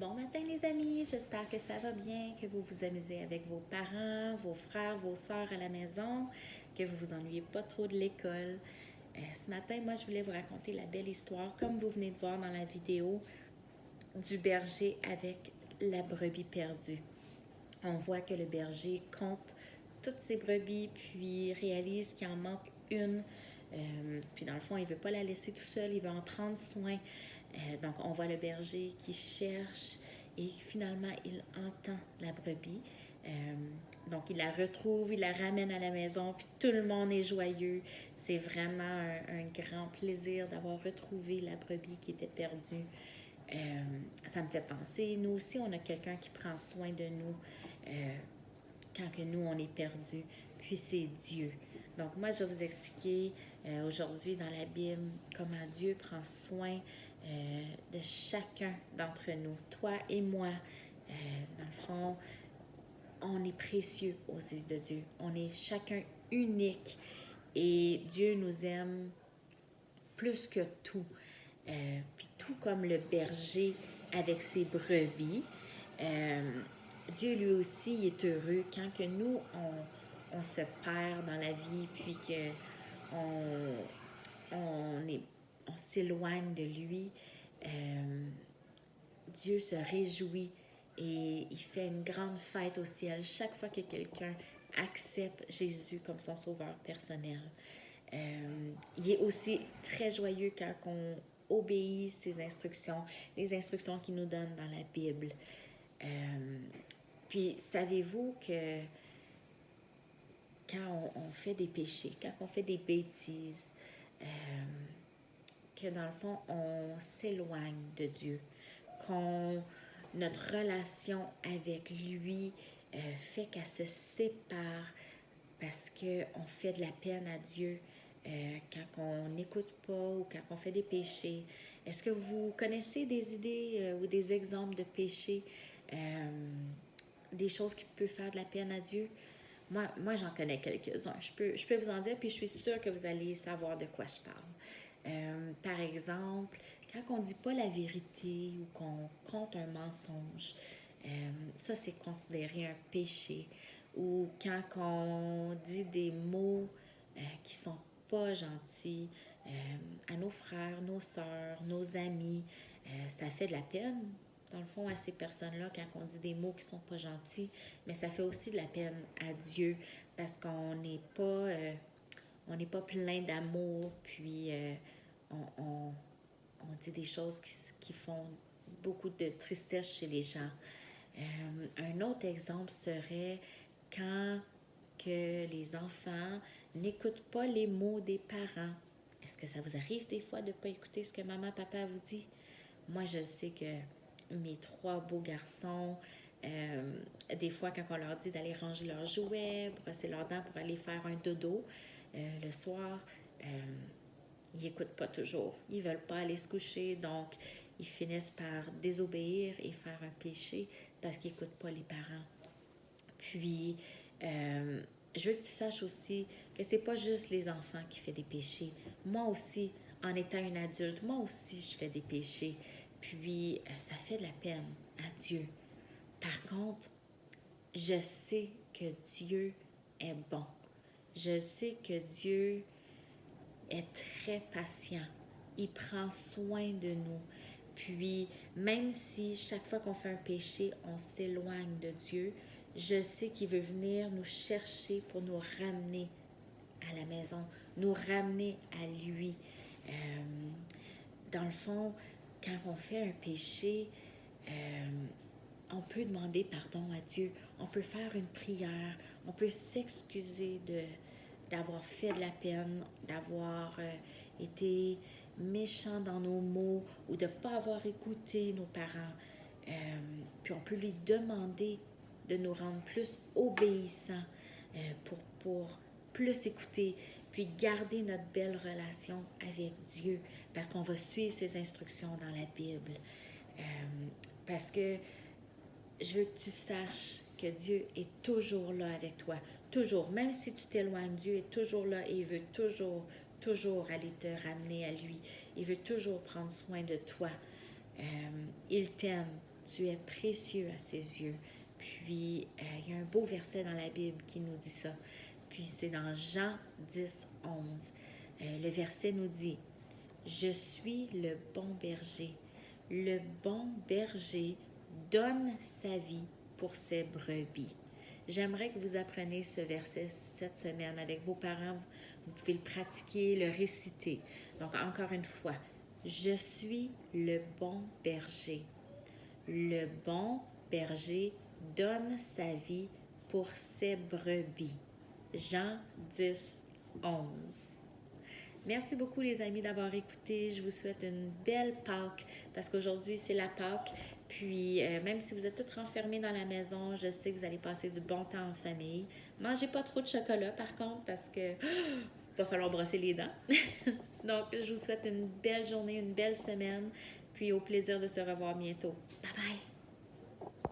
Bon matin les amis, j'espère que ça va bien, que vous vous amusez avec vos parents, vos frères, vos sœurs à la maison, que vous vous ennuyez pas trop de l'école. Ce matin, moi, je voulais vous raconter la belle histoire, comme vous venez de voir dans la vidéo, du berger avec la brebis perdue. On voit que le berger compte toutes ses brebis, puis réalise qu'il en manque une. Puis dans le fond, il ne veut pas la laisser tout seul, il veut en prendre soin. Donc on voit le berger qui cherche et finalement il entend la brebis. Euh, donc il la retrouve, il la ramène à la maison, puis tout le monde est joyeux. C'est vraiment un grand plaisir d'avoir retrouvé la brebis qui était perdue. Ça me fait penser, nous aussi, on a quelqu'un qui prend soin de nous quand que nous, on est perdus. Puis c'est Dieu. Donc moi, je vais vous expliquer aujourd'hui dans la Bible comment Dieu prend soin de chacun d'entre nous, toi et moi. Dans le fond, on est précieux aux yeux de Dieu. On est chacun unique et Dieu nous aime plus que tout. Puis tout comme le berger avec ses brebis, Dieu lui aussi est heureux quand que nous, on se perd dans la vie, puis que on, on, est, on s'éloigne de lui. Euh, Dieu se réjouit et il fait une grande fête au ciel chaque fois que quelqu'un accepte Jésus comme son sauveur personnel. Il est aussi très joyeux quand on obéit ses instructions, les instructions qu'il nous donne dans la Bible. Puis, savez-vous que quand on fait des péchés, quand on fait des bêtises, euh, que dans le fond, on s'éloigne de Dieu, qu'on notre relation avec lui fait qu'elle se sépare parce qu'on fait de la peine à Dieu quand on n'écoute pas ou quand on fait des péchés. Est-ce que vous connaissez des idées ou des exemples de péchés, des choses qui peuvent faire de la peine à Dieu? Moi j'en connais quelques-uns. Je peux vous en dire, puis je suis sûre que vous allez savoir de quoi je parle. Par exemple, quand on ne dit pas la vérité ou qu'on compte un mensonge, ça c'est considéré un péché. Ou quand on dit des mots qui sont pas gentils à nos frères, nos sœurs, nos amis, ça fait de la peine dans le fond, à ces personnes-là quand on dit des mots qui sont pas gentils, mais ça fait aussi de la peine à Dieu parce qu'on n'est pas, on n'est pas plein d'amour, puis on, on, on dit des choses qui font beaucoup de tristesse chez les gens. Un autre exemple serait quand que les enfants n'écoutent pas les mots des parents. Est-ce que ça vous arrive des fois de ne pas écouter ce que maman, papa vous dit? Moi, je sais que mes trois beaux garçons, des fois, quand on leur dit d'aller ranger leurs jouets, brosser leurs dents pour aller faire un dodo le soir, ils n'écoutent pas toujours. Ils ne veulent pas aller se coucher, donc ils finissent par désobéir et faire un péché parce qu'ils n'écoutent pas les parents. Puis, je veux que tu saches aussi que c'est pas juste les enfants qui font des péchés. Moi aussi, en étant une adulte, moi aussi, je fais des péchés. Puis, ça fait de la peine à Dieu. Par contre, je sais que Dieu est bon. Je sais que Dieu est très patient. Il prend soin de nous. Puis, même si chaque fois qu'on fait un péché, on s'éloigne de Dieu, je sais qu'il veut venir nous chercher pour nous ramener à la maison, nous ramener à lui. Euh, dans le fond, quand on fait un péché, on peut demander pardon à Dieu, on peut faire une prière, on peut s'excuser d'avoir fait de la peine, d'avoir été méchant dans nos mots ou de ne pas avoir écouté nos parents. Puis on peut lui demander de nous rendre plus obéissants pour plus écouter, puis garder notre belle relation avec Dieu, parce qu'on va suivre ses instructions dans la Bible. Parce que je veux que tu saches que Dieu est toujours là avec toi. Toujours. Même si tu t'éloignes, Dieu est toujours là et il veut toujours aller te ramener à lui. Il veut toujours prendre soin de toi. Il t'aime. tu es précieux à ses yeux. Puis, il y a un beau verset dans la Bible qui nous dit ça. Puis, c'est dans Jean 10, 11. Le verset nous dit, « Je suis le bon berger. Le bon berger donne sa vie pour ses brebis. » J'aimerais que vous appreniez ce verset cette semaine avec vos parents. Vous pouvez le pratiquer, le réciter. Donc, encore une fois, « Je suis le bon berger. Le bon berger donne sa vie pour ses brebis. » Jean 10, 11. Merci beaucoup les amis d'avoir écouté. Je vous souhaite une belle Pâques parce qu'aujourd'hui c'est la Pâques. Puis même si vous êtes tous renfermés dans la maison, je sais que vous allez passer du bon temps en famille. Mangez pas trop de chocolat par contre parce que va falloir brosser les dents. Donc je vous souhaite une belle journée, une belle semaine. Puis au plaisir de se revoir bientôt. Bye bye!